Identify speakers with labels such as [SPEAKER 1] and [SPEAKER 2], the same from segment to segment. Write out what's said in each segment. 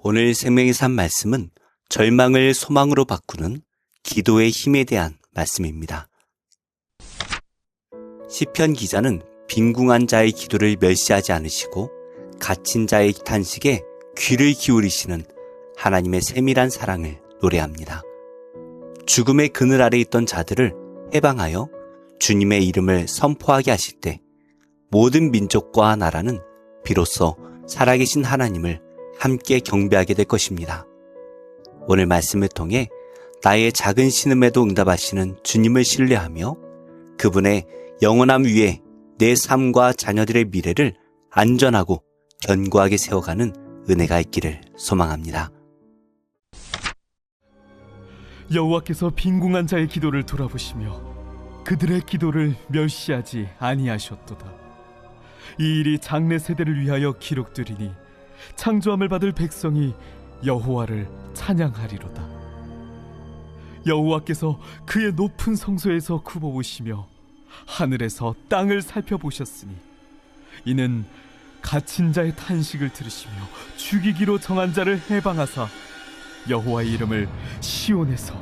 [SPEAKER 1] 오늘 생명의 산 말씀은 절망을 소망으로 바꾸는 기도의 힘에 대한 말씀입니다. 시편 기자는 빈궁한 자의 기도를 멸시하지 않으시고 갇힌 자의 탄식에 귀를 기울이시는 하나님의 세밀한 사랑을 노래합니다. 죽음의 그늘 아래 있던 자들을 해방하여 주님의 이름을 선포하게 하실 때 모든 민족과 나라는 비로소 살아계신 하나님을 함께 경배하게 될 것입니다. 오늘 말씀을 통해 나의 작은 신음에도 응답하시는 주님을 신뢰하며 그분의 영원함 위에 내 삶과 자녀들의 미래를 안전하고 견고하게 세워가는 은혜가 있기를 소망합니다.
[SPEAKER 2] 여호와께서 빈궁한 자의 기도를 돌아보시며 그들의 기도를 멸시하지 아니하셨도다. 이 일이 장래 세대를 위하여 기록되리니 창조함을 받을 백성이 여호와를 찬양하리로다. 여호와께서 그의 높은 성소에서 굽어보시며 하늘에서 땅을 살펴보셨으니 이는 갇힌 자의 탄식을 들으시며 죽이기로 정한 자를 해방하사 여호와의 이름을 시온에서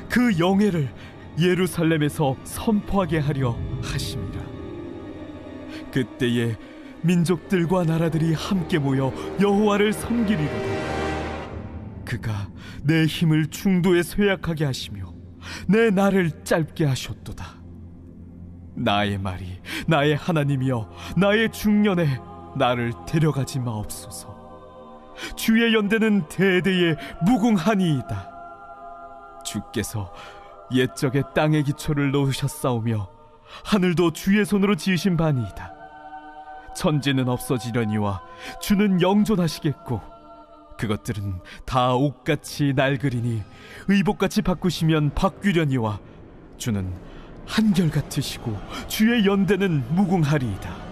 [SPEAKER 2] 그 영예를 예루살렘에서 선포하게 하려 하심이라. 그때에 민족들과 나라들이 함께 모여 여호와를 섬기리로다. 그가 내 힘을 중도에 쇠약하게 하시며 내 날을 짧게 하셨도다. 나의 말이 나의 하나님이여 나의 중년에 나를 데려가지 마옵소서. 주의 연대는 대대에 무궁하니이다. 주께서 옛적에 땅의 기초를 놓으셨사오며 하늘도 주의 손으로 지으신 바니이다. 천지는 없어지려니와 주는 영존하시겠고 그것들은 다 옷같이 낡으리니 의복같이 바꾸시면 바뀌려니와 주는 한결같으시고 주의 연대는 무궁하리이다.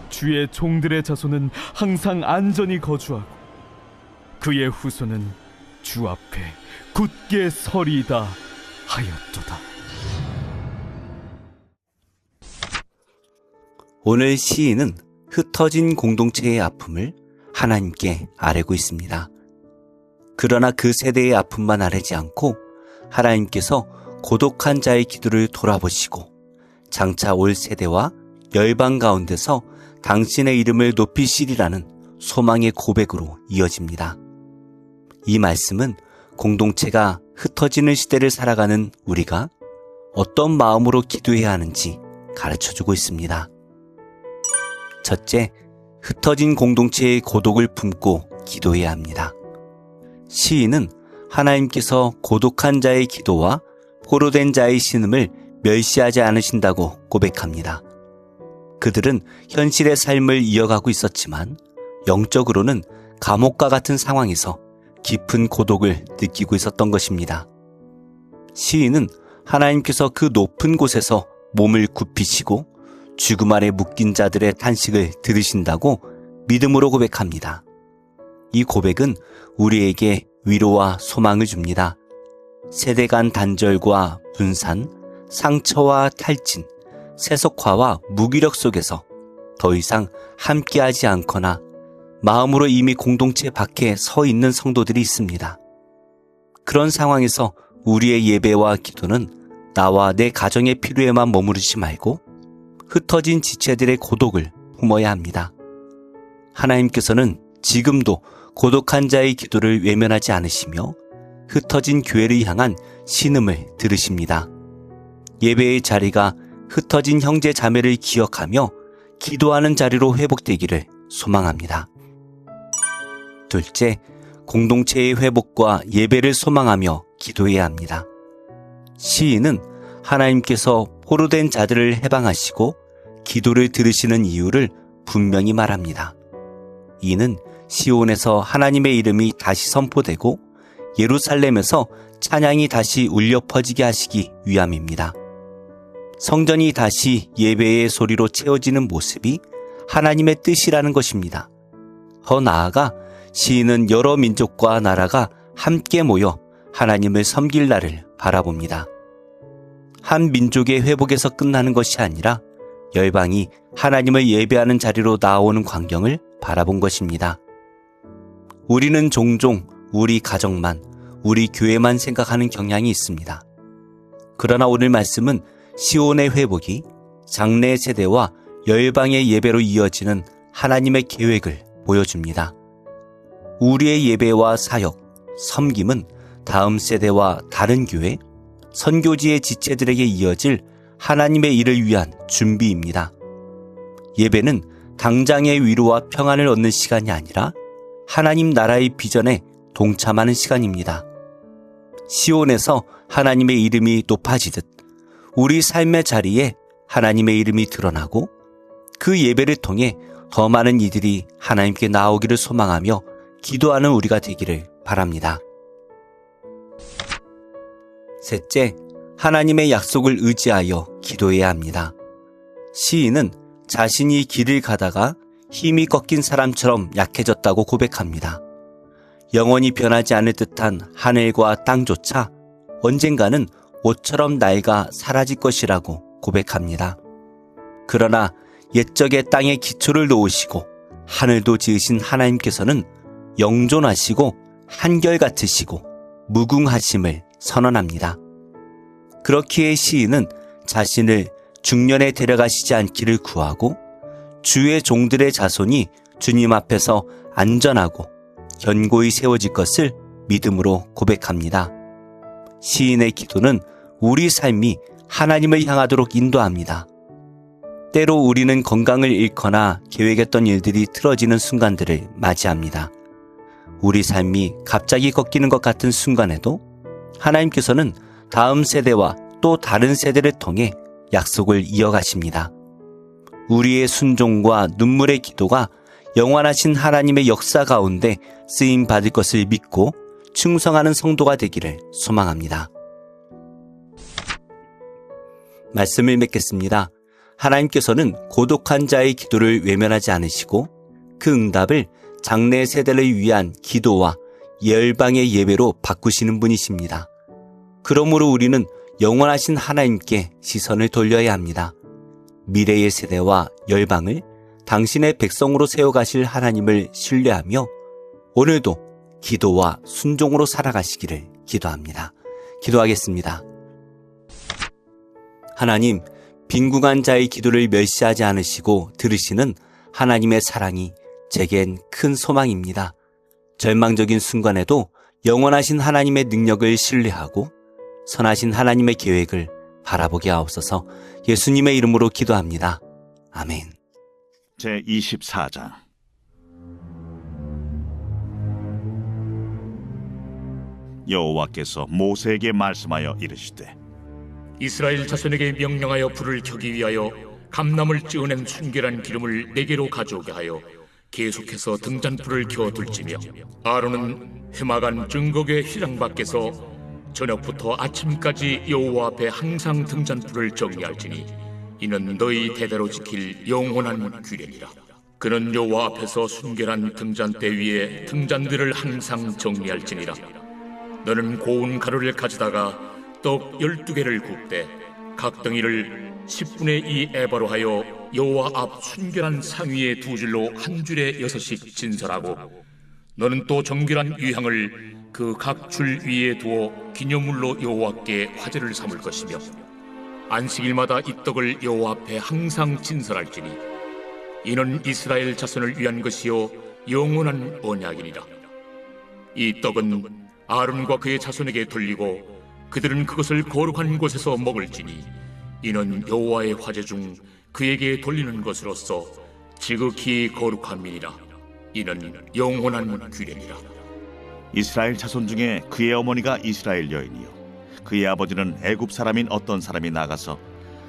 [SPEAKER 2] 주의 종들의 자손은 항상 안전히 거주하고 그의 후손은 주 앞에 굳게 서리이다 하였도다.
[SPEAKER 1] 오늘 시인은 흩어진 공동체의 아픔을 하나님께 아뢰고 있습니다. 그러나 그 세대의 아픔만 아뢰지 않고 하나님께서 고독한 자의 기도를 돌아보시고 장차 올 세대와 열방 가운데서 당신의 이름을 높이시리라는 소망의 고백으로 이어집니다. 이 말씀은 공동체가 흩어지는 시대를 살아가는 우리가 어떤 마음으로 기도해야 하는지 가르쳐주고 있습니다. 첫째, 흩어진 공동체의 고독을 품고 기도해야 합니다. 시인은 하나님께서 고독한 자의 기도와 포로된 자의 신음을 멸시하지 않으신다고 고백합니다. 그들은 현실의 삶을 이어가고 있었지만 영적으로는 감옥과 같은 상황에서 깊은 고독을 느끼고 있었던 것입니다. 시인은 하나님께서 그 높은 곳에서 몸을 굽히시고 죽음 아래 묶인 자들의 탄식을 들으신다고 믿음으로 고백합니다. 이 고백은 우리에게 위로와 소망을 줍니다. 세대 간 단절과 분산, 상처와 탈진, 세속화와 무기력 속에서 더 이상 함께하지 않거나 마음으로 이미 공동체 밖에 서 있는 성도들이 있습니다. 그런 상황에서 우리의 예배와 기도는 나와 내 가정의 필요에만 머무르지 말고 흩어진 지체들의 고독을 품어야 합니다. 하나님께서는 지금도 고독한 자의 기도를 외면하지 않으시며 흩어진 교회를 향한 신음을 들으십니다. 예배의 자리가 흩어진 형제 자매를 기억하며 기도하는 자리로 회복되기를 소망합니다. 둘째, 공동체의 회복과 예배를 소망하며 기도해야 합니다. 시인은 하나님께서 포로된 자들을 해방하시고 기도를 들으시는 이유를 분명히 말합니다. 이는 시온에서 하나님의 이름이 다시 선포되고 예루살렘에서 찬양이 다시 울려 퍼지게 하시기 위함입니다. 성전이 다시 예배의 소리로 채워지는 모습이 하나님의 뜻이라는 것입니다. 더 나아가 시인은 여러 민족과 나라가 함께 모여 하나님을 섬길 날을 바라봅니다. 한 민족의 회복에서 끝나는 것이 아니라 열방이 하나님을 예배하는 자리로 나아오는 광경을 바라본 것입니다. 우리는 종종 우리 가정만, 우리 교회만 생각하는 경향이 있습니다. 그러나 오늘 말씀은 시온의 회복이 장래 세대와 열방의 예배로 이어지는 하나님의 계획을 보여줍니다. 우리의 예배와 사역, 섬김은 다음 세대와 다른 교회, 선교지의 지체들에게 이어질 하나님의 일을 위한 준비입니다. 예배는 당장의 위로와 평안을 얻는 시간이 아니라 하나님 나라의 비전에 동참하는 시간입니다. 시온에서 하나님의 이름이 높아지듯 우리 삶의 자리에 하나님의 이름이 드러나고 그 예배를 통해 더 많은 이들이 하나님께 나오기를 소망하며 기도하는 우리가 되기를 바랍니다. 셋째, 하나님의 약속을 의지하여 기도해야 합니다. 시인은 자신이 길을 가다가 힘이 꺾인 사람처럼 약해졌다고 고백합니다. 영원히 변하지 않을 듯한 하늘과 땅조차 언젠가는 옷처럼 낡아 사라질 것이라고 고백합니다. 그러나 옛적의 땅에 기초를 놓으시고 하늘도 지으신 하나님께서는 영존하시고 한결같으시고 무궁하심을 선언합니다. 그렇기에 시인은 자신을 중년에 데려가시지 않기를 구하고 주의 종들의 자손이 주님 앞에서 안전하고 견고히 세워질 것을 믿음으로 고백합니다. 시인의 기도는 우리 삶이 하나님을 향하도록 인도합니다. 때로 우리는 건강을 잃거나 계획했던 일들이 틀어지는 순간들을 맞이합니다. 우리 삶이 갑자기 꺾이는 것 같은 순간에도 하나님께서는 다음 세대와 또 다른 세대를 통해 약속을 이어가십니다. 우리의 순종과 눈물의 기도가 영원하신 하나님의 역사 가운데 쓰임 받을 것을 믿고 충성하는 성도가 되기를 소망합니다. 말씀을 맺겠습니다. 하나님께서는 고독한 자의 기도를 외면하지 않으시고 그 응답을 장래 세대를 위한 기도와 열방의 예배로 바꾸시는 분이십니다. 그러므로 우리는 영원하신 하나님께 시선을 돌려야 합니다. 미래의 세대와 열방을 당신의 백성으로 세워가실 하나님을 신뢰하며 오늘도 기도와 순종으로 살아가시기를 기도합니다. 기도하겠습니다. 하나님, 빈궁한 자의 기도를 멸시하지 않으시고 들으시는 하나님의 사랑이 제겐 큰 소망입니다. 절망적인 순간에도 영원하신 하나님의 능력을 신뢰하고 선하신 하나님의 계획을 바라보게 하옵소서. 예수님의 이름으로 기도합니다. 아멘.
[SPEAKER 3] 제24장 여호와께서 모세에게 말씀하여 이르시되
[SPEAKER 4] 이스라엘 자손에게 명령하여 불을 켜기 위하여 감람을 찌어낸 순결한 기름을 네개로 가져오게 하여 계속해서 등잔불을 켜둘지며 아론은 회막안 증거궤 휘장 밖에서 저녁부터 아침까지 여호와 앞에 항상 등잔불을 정리할지니 이는 너희 대대로 지킬 영원한 규례니라. 그는 여호와 앞에서 순결한 등잔대 위에 등잔들을 항상 정리할지니라. 너는 고운 가루를 가져다가 떡 12개를 굽되 각 덩이를 10분의 2 에바로 하여 여호와 앞 순결한 상 위에 두 줄로 한 줄에 6씩 진설하고 너는 또 정결한 유향을 그 각 줄 위에 두어 기념물로 여호와께 화제를 삼을 것이며 안식일마다 이 떡을 여호와 앞에 항상 진설할지니 이는 이스라엘 자손을 위한 것이요 영원한 언약이니라. 이 떡은 아론과 그의 자손에게 돌리고 그들은 그것을 거룩한 곳에서 먹을지니 이는 여호와의 화제 중 그에게 돌리는 것으로서 지극히 거룩함이니라. 이는 영원한 규례니라.
[SPEAKER 3] 이스라엘 자손 중에 그의 어머니가 이스라엘 여인이요 그의 아버지는 애굽 사람인 어떤 사람이 나가서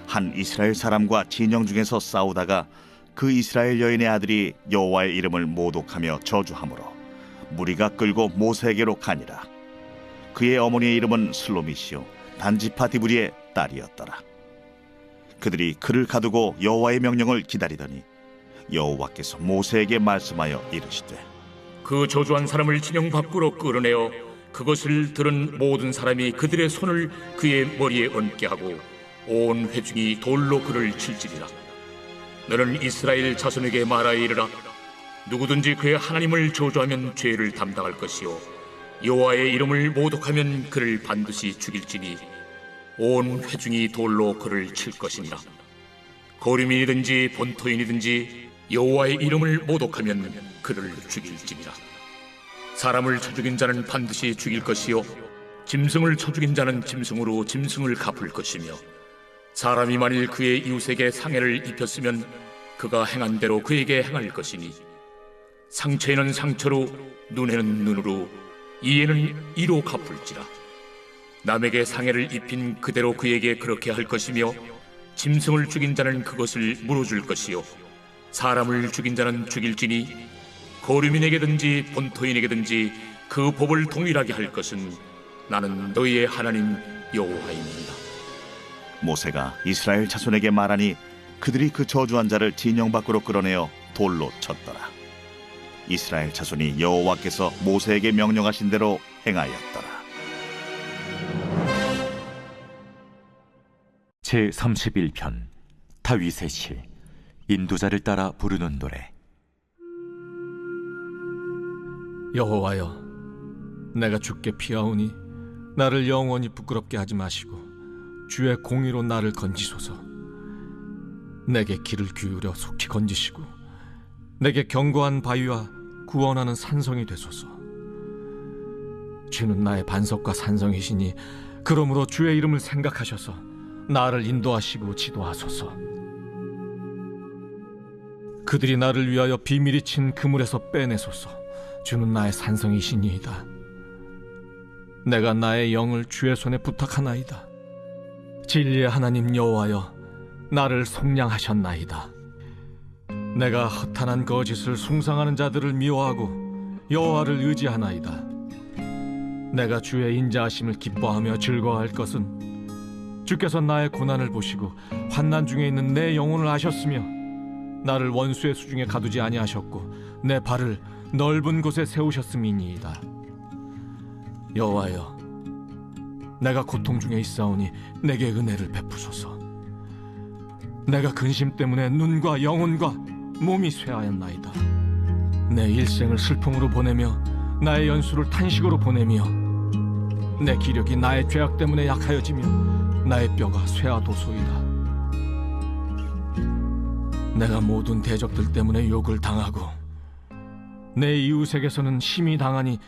[SPEAKER 3] 한 이스라엘 사람과 진영 중에서 싸우다가 그 이스라엘 여인의 아들이 여호와의 이름을 모독하며 저주하므로 무리가 끌고 모세에게로 가니라. 그의 어머니의 이름은 슬로미시요 단지파 디브리의 딸이었더라. 그들이 그를 가두고 여호와의 명령을 기다리더니 여호와께서 모세에게 말씀하여 이르시되
[SPEAKER 4] 그 저주한 사람을 진영 밖으로 끌어내어 그것을 들은 모든 사람이 그들의 손을 그의 머리에 얹게 하고 온 회중이 돌로 그를 칠지니라. 너는 이스라엘 자손에게 말하여 이르라. 누구든지 그의 하나님을 저주하면 죄를 담당할 것이요 여호와의 이름을 모독하면 그를 반드시 죽일지니 온 회중이 돌로 그를 칠 것이니라. 거류민이든지 본토인이든지 여호와의 이름을 모독하면 그를 죽일지니라. 사람을 쳐 죽인 자는 반드시 죽일 것이요 짐승을 쳐 죽인 자는 짐승으로 짐승을 갚을 것이며 사람이 만일 그의 이웃에게 상해를 입혔으면 그가 행한 대로 그에게 행할 것이니 상처에는 상처로 눈에는 눈으로 이에는 이로 갚을지라. 남에게 상해를 입힌 그대로 그에게 그렇게 할 것이며 짐승을 죽인 자는 그것을 물어줄 것이요 사람을 죽인 자는 죽일지니 거류민에게든지 본토인에게든지 그 법을 동일하게 할 것은 나는 너희의 하나님 여호와입니다.
[SPEAKER 3] 모세가 이스라엘 자손에게 말하니 그들이 그 저주한 자를 진영 밖으로 끌어내어 돌로 쳤더라. 이스라엘 자손이 여호와께서 모세에게 명령하신 대로 행하였더라.
[SPEAKER 5] 제31편 다윗의 시 인도자를 따라 부르는 노래.
[SPEAKER 2] 여호와여, 내가 주께 피하오니 나를 영원히 부끄럽게 하지 마시고 주의 공의로 나를 건지소서. 내게 귀를 기울여 속히 건지시고 내게 견고한 바위와 구원하는 산성이 되소서. 주는 나의 반석과 산성이시니 그러므로 주의 이름을 생각하셔서 나를 인도하시고 지도하소서. 그들이 나를 위하여 비밀이 친 그물에서 빼내소서. 주는 나의 산성이시니이다. 내가 나의 영을 주의 손에 부탁하나이다. 진리의 하나님 여호와여, 나를 속량하셨나이다. 내가 허탄한 거짓을 숭상하는 자들을 미워하고 여호와를 의지하나이다. 내가 주의 인자하심을 기뻐하며 즐거워할 것은 주께서 나의 고난을 보시고 환난 중에 있는 내 영혼을 아셨으며 나를 원수의 수중에 가두지 아니하셨고 내 발을 넓은 곳에 세우셨음이니이다. 여호와여, 내가 고통 중에 있사오니 내게 은혜를 베푸소서. 내가 근심 때문에 눈과 영혼과 몸이 쇠하였나이다. 내 일생을 슬픔으로 보내며 나의 연수를 탄식으로 보내며 내 기력이 나의 죄악 때문에 약하여지며 나의 뼈가 쇠하도소이다. 내가 모든 대적들 때문에 욕을 당하고 내 이웃에게서는 심히 당하니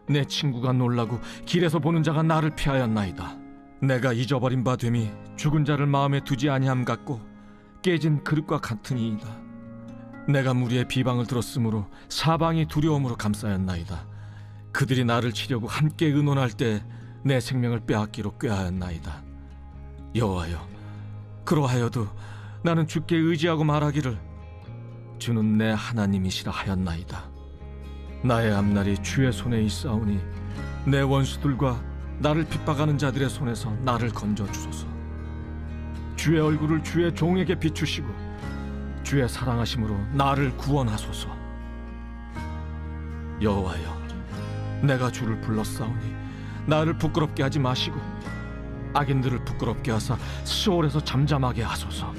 [SPEAKER 2] 내 친구가 놀라고 길에서 보는 자가 나를 피하였나이다. 내가 잊어버린 바 됨이 죽은 자를 마음에 두지 아니함 같고 깨진 그릇과 같으니이다. 내가 무리의 비방을 들었으므로 사방이 두려움으로 감싸였나이다. 그들이 나를 치려고 함께 의논할 때 내 생명을 빼앗기로 꾀하였나이다. 여호와여, 그러하여도 나는 주께 의지하고 말하기를 주는 내 하나님이시라 하였나이다. 나의 앞날이 주의 손에 있사오니 내 원수들과 나를 핍박하는 자들의 손에서 나를 건져 주소서. 주의 얼굴을 주의 종에게 비추시고 주의 사랑하심으로 나를 구원하소서. 여호와여, 내가 주를 불렀사오니 나를 부끄럽게 하지 마시고 악인들을 부끄럽게 하사 수월에서 잠잠하게 하소서.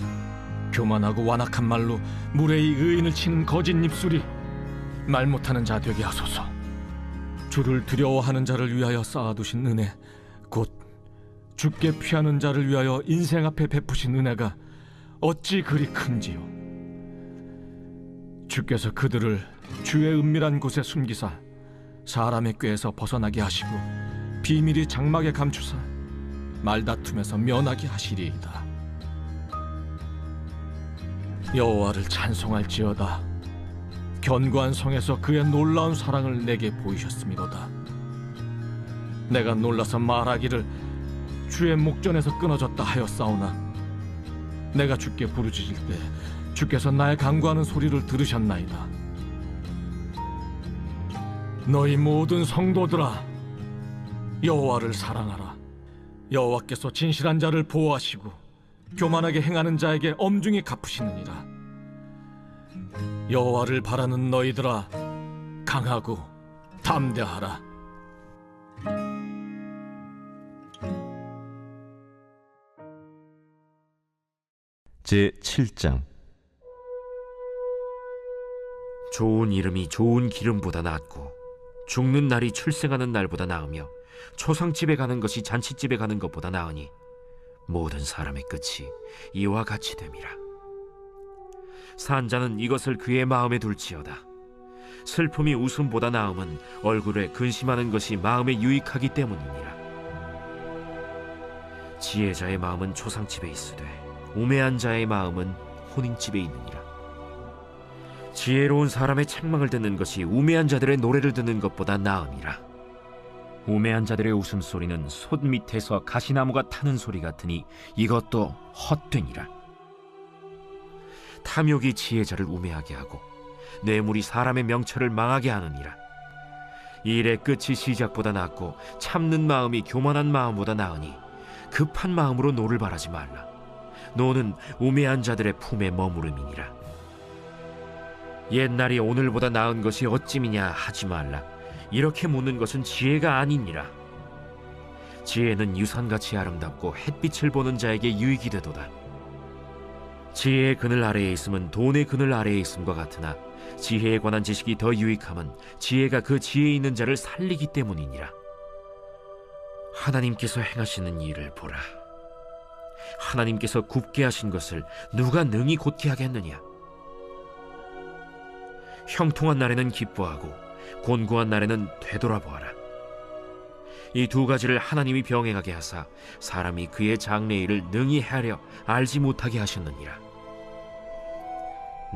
[SPEAKER 2] 교만하고 완악한 말로 무례히 의인을 치는 거짓 입술이 말 못하는 자 되게 하소서. 주를 두려워하는 자를 위하여 쌓아두신 은혜, 곧 주께 피하는 자를 위하여 인생 앞에 베푸신 은혜가 어찌 그리 큰지요. 주께서 그들을 주의 은밀한 곳에 숨기사 사람의 꾀에서 벗어나게 하시고 비밀이 장막에 감추사 말다툼에서 면하게 하시리이다. 여호와를 찬송할지어다. 견고한 성에서 그의 놀라운 사랑을 내게 보이셨음이로다. 내가 놀라서 말하기를 주의 목전에서 끊어졌다 하였사오나 내가 주께 부르짖을 때 주께서 나의 간구하는 소리를 들으셨나이다. 너희 모든 성도들아, 여호와를 사랑하라. 여호와께서 진실한 자를 보호하시고 교만하게 행하는 자에게 엄중히 갚으시느니라. 여호와를 바라는 너희들아, 강하고 담대하라.
[SPEAKER 5] 제7장
[SPEAKER 6] 좋은 이름이 좋은 기름보다 낫고 죽는 날이 출생하는 날보다 나으며 초상집에 가는 것이 잔치집에 가는 것보다 나으니 모든 사람의 끝이 이와 같이 됨이라. 산자는 이것을 그의 마음에 둘지어다. 슬픔이 웃음보다 나음은 얼굴에 근심하는 것이 마음에 유익하기 때문이니라. 지혜자의 마음은 초상집에 있으되 우매한 자의 마음은 혼인집에 있느니라. 지혜로운 사람의 책망을 듣는 것이 우매한 자들의 노래를 듣는 것보다 나음이라. 우매한 자들의 웃음소리는 솥 밑에서 가시나무가 타는 소리 같으니 이것도 헛되니라. 탐욕이 지혜자를 우매하게 하고 뇌물이 사람의 명철을 망하게 하느니라. 일의 끝이 시작보다 낫고 참는 마음이 교만한 마음보다 나으니 급한 마음으로 노를 바라지 말라. 노는 우매한 자들의 품에 머무름이니라. 옛날이 오늘보다 나은 것이 어찌미냐 하지 말라. 이렇게 묻는 것은 지혜가 아니니라. 지혜는 유산같이 아름답고 햇빛을 보는 자에게 유익이 되도다. 지혜의 그늘 아래에 있음은 돈의 그늘 아래에 있음과 같으나 지혜에 관한 지식이 더 유익함은 지혜가 그 지혜 있는 자를 살리기 때문이니라. 하나님께서 행하시는 일을 보라. 하나님께서 굽게 하신 것을 누가 능히 곧게 하겠느냐. 형통한 날에는 기뻐하고 곤고한 날에는 되돌아보아라. 이 두 가지를 하나님이 병행하게 하사 사람이 그의 장래일을 능히 헤아려 알지 못하게 하셨느니라.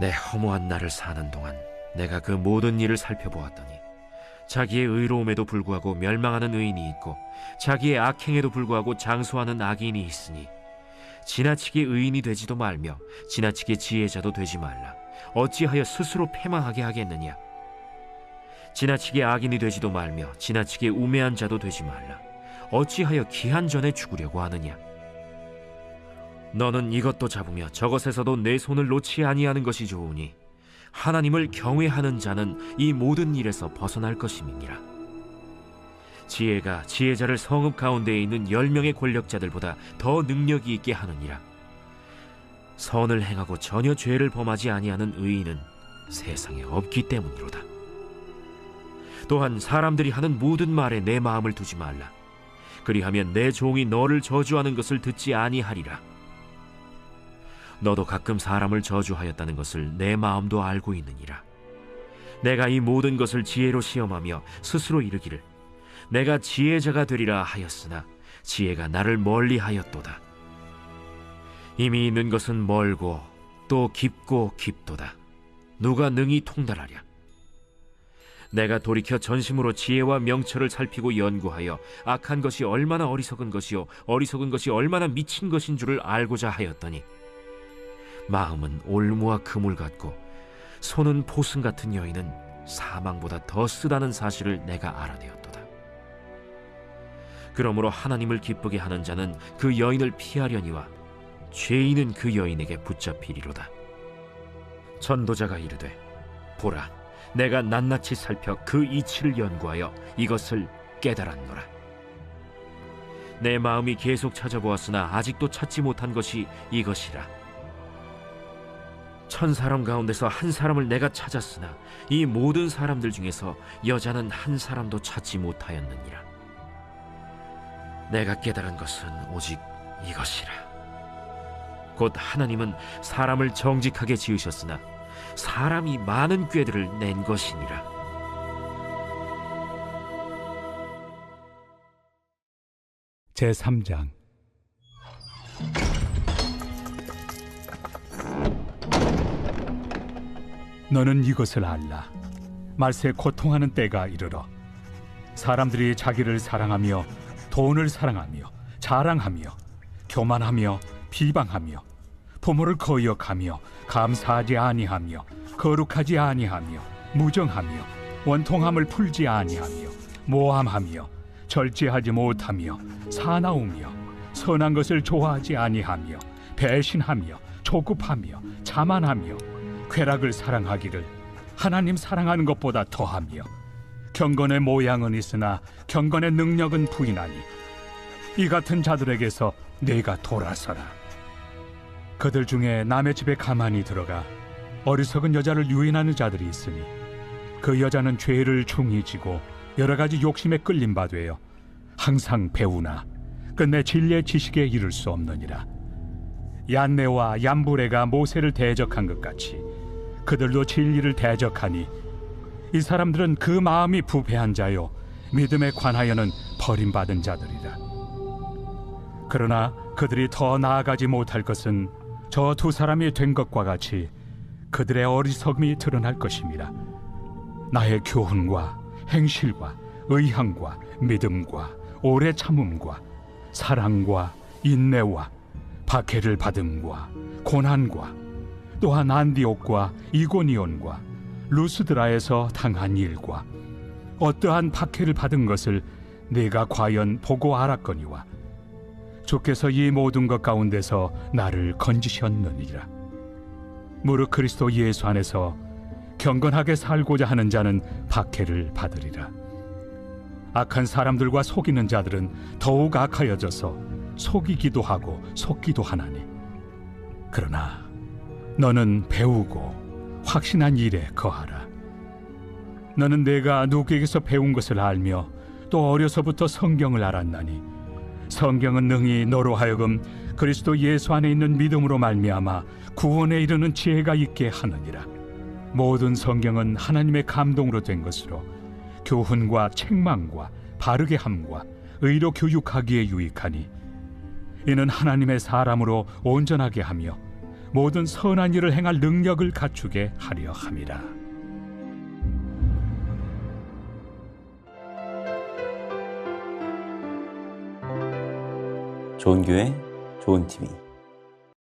[SPEAKER 6] 내 허무한 날을 사는 동안 내가 그 모든 일을 살펴보았더니 자기의 의로움에도 불구하고 멸망하는 의인이 있고 자기의 악행에도 불구하고 장수하는 악인이 있으니 지나치게 의인이 되지도 말며 지나치게 지혜자도 되지 말라. 어찌하여 스스로 패망하게 하겠느냐. 지나치게 악인이 되지도 말며 지나치게 우매한 자도 되지 말라. 어찌하여 기한 전에 죽으려고 하느냐. 너는 이것도 잡으며 저것에서도 내 손을 놓지 아니하는 것이 좋으니 하나님을 경외하는 자는 이 모든 일에서 벗어날 것임이니라. 지혜가 지혜자를 성읍 가운데에 있는 10명의 권력자들보다 더 능력이 있게 하느니라. 선을 행하고 전혀 죄를 범하지 아니하는 의인은 세상에 없기 때문이로다. 또한 사람들이 하는 모든 말에 내 마음을 두지 말라. 그리하면 내 종이 너를 저주하는 것을 듣지 아니하리라. 너도 가끔 사람을 저주하였다는 것을 내 마음도 알고 있느니라. 내가 이 모든 것을 지혜로 시험하며 스스로 이르기를 내가 지혜자가 되리라 하였으나 지혜가 나를 멀리하였도다. 이미 있는 것은 멀고 또 깊고 깊도다. 누가 능히 통달하랴. 내가 돌이켜 전심으로 지혜와 명철을 살피고 연구하여 악한 것이 얼마나 어리석은 것이요 어리석은 것이 얼마나 미친 것인 줄을 알고자 하였더니 마음은 올무와 그물 같고 손은 포승 같은 여인은 사망보다 더 쓰다는 사실을 내가 알아내었도다. 그러므로 하나님을 기쁘게 하는 자는 그 여인을 피하려니와 죄인은 그 여인에게 붙잡히리로다. 전도자가 이르되 보라, 내가 낱낱이 살펴 그 이치를 연구하여 이것을 깨달았노라. 내 마음이 계속 찾아보았으나 아직도 찾지 못한 것이 이것이라. 1000사람 가운데서 한 사람을 내가 찾았으나 이 모든 사람들 중에서 여자는 한 사람도 찾지 못하였느니라. 내가 깨달은 것은 오직 이것이라. 곧 하나님은 사람을 정직하게 지으셨으나 사람이 많은 꾀들을 낸 것이니라.
[SPEAKER 7] 제3장. 너는 이것을 알라. 말세 고통하는 때가 이르러 사람들이 자기를 사랑하며 돈을 사랑하며 자랑하며 교만하며 비방하며 부모를 거역하며 감사하지 아니하며 거룩하지 아니하며 무정하며 원통함을 풀지 아니하며 모함하며 절제하지 못하며 사나우며 선한 것을 좋아하지 아니하며 배신하며 조급하며 자만하며 쾌락을 사랑하기를 하나님 사랑하는 것보다 더하며 경건의 모양은 있으나 경건의 능력은 부인하니 이 같은 자들에게서 네가 돌아서라. 그들 중에 남의 집에 가만히 들어가 어리석은 여자를 유인하는 자들이 있으니 그 여자는 죄를 중히 지고 여러 가지 욕심에 끌린 바 되어 항상 배우나 끝내 진리의 지식에 이를 수 없느니라. 얀네와 얀부레가 모세를 대적한 것 같이 그들도 진리를 대적하니 이 사람들은 그 마음이 부패한 자요 믿음에 관하여는 버림받은 자들이라. 그러나 그들이 더 나아가지 못할 것은 저 두 사람이 된 것과 같이 그들의 어리석음이 드러날 것입니다. 나의 교훈과 행실과 의향과 믿음과 오래 참음과 사랑과 인내와 박해를 받음과 고난과 또한 안디옥과 이고니온과 루스드라에서 당한 일과 어떠한 박해를 받은 것을 네가 과연 보고 알았거니와 주께서 이 모든 것 가운데서 나를 건지셨느니라. 무릇 그리스도 예수 안에서 경건하게 살고자 하는 자는 박해를 받으리라. 악한 사람들과 속이는 자들은 더욱 악하여져서 속이기도 하고 속기도 하나니 그러나 너는 배우고 확신한 일에 거하라. 너는 내가 누구에게서 배운 것을 알며 또 어려서부터 성경을 알았나니 성경은 능히 너로 하여금 그리스도 예수 안에 있는 믿음으로 말미암아 구원에 이르는 지혜가 있게 하느니라. 모든 성경은 하나님의 감동으로 된 것으로 교훈과 책망과 바르게 함과 의로 교육하기에 유익하니 이는 하나님의 사람으로 온전하게 하며 모든 선한 일을 행할 능력을 갖추게 하려 함이라.
[SPEAKER 1] 좋은 교회, 좋은 TV